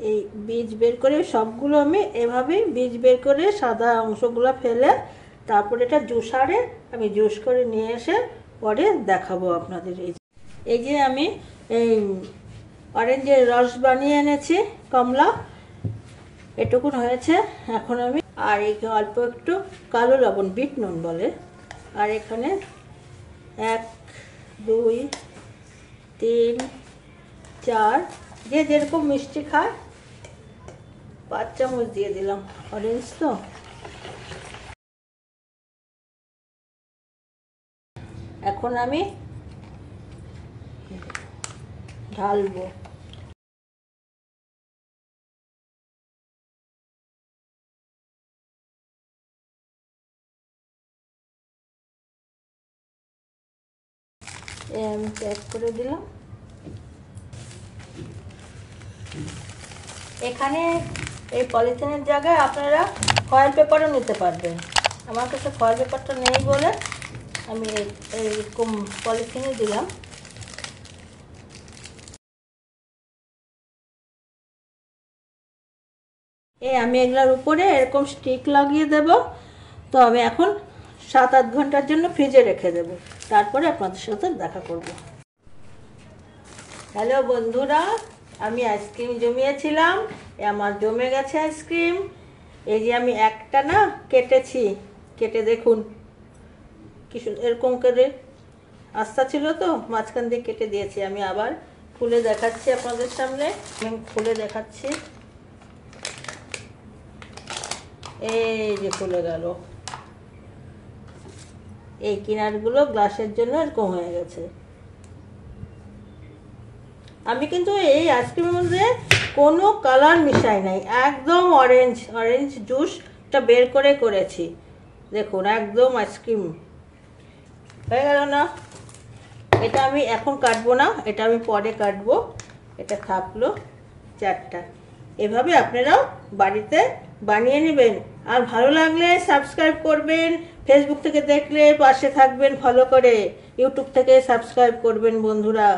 এই বীজ বের করে সবগুলো আমি এভাবেই বীজ বের করে সাদা অংশগুলো ফেলে তারপর এটা জুসারে আমি জুস করে নিয়ে এসে পরে দেখাবো আপনাদের। এই যে আমি এই অরেঞ্জের রস বানিয়ে এনেছি, কমলা এটুকুন হয়েছে। এখন আমি আর এই অল্প একটু কালো লবণ, বিট নুন বলে, আর এখানে 1 2 3 4 যে যেরকম মিষ্টি খায় 5 চামচ দিয়ে দিলাম। অরেঞ্জ তো এখন আমি ঢালবো। আমি প্যাক করে দিলাম। এখানে এই পলিথিনের জায়গায় আপনারা ফয়েল পেপারও নিতে পারবেন। আমার কাছে ফয়েল পেপারটা নেই বলে আমি এরকম পলিথিনে দিলাম। আমি এগুলোর উপরে এরকম স্টিক লাগিয়ে দেব। তো আমি এখন 7-8 ঘন্টার জন্য ফ্রিজে রেখে দেব, তারপরে আপনাদের সাথে দেখা করব। হ্যালো বন্ধুরা, আমি আইসক্রিম জমিয়েছিলাম, আমার জমে গেছে আইসক্রিম। এই যে আমি একটা না কেটেছি, কেটে দেখুন কি এরকম করে আস্থা ছিল তো মাঝখান দিয়ে কেটে দিয়েছি। আমি আবার খুলে দেখাচ্ছি আপনাদের সামনে। আমি খুলে দেখাচ্ছি, এই যে খুলে গেল। এই কিনারগুলো গ্লাসের জন্য এরকম হয়ে গেছে। আমি কিন্তু এই আইসক্রিমের মধ্যে কোনো কালার মিশাই নাই, একদম অরেঞ্জ জুসটা বের করে করেছি। দেখুন একদম আইসক্রিম হয়ে গেল না? এটা আমি এখন কাটবো না, এটা আমি পরে কাটবো। এটা থাকলো 4টা। এভাবে আপনারাও বাড়িতে বানিয়ে নেবেন। আর ভালো লাগলে সাবস্ক্রাইব করবেন, ফেসবুক থেকে দেখলে পাশে থাকবেন ফলো করে, ইউটিউব থেকে সাবস্ক্রাইব করবেন বন্ধুরা।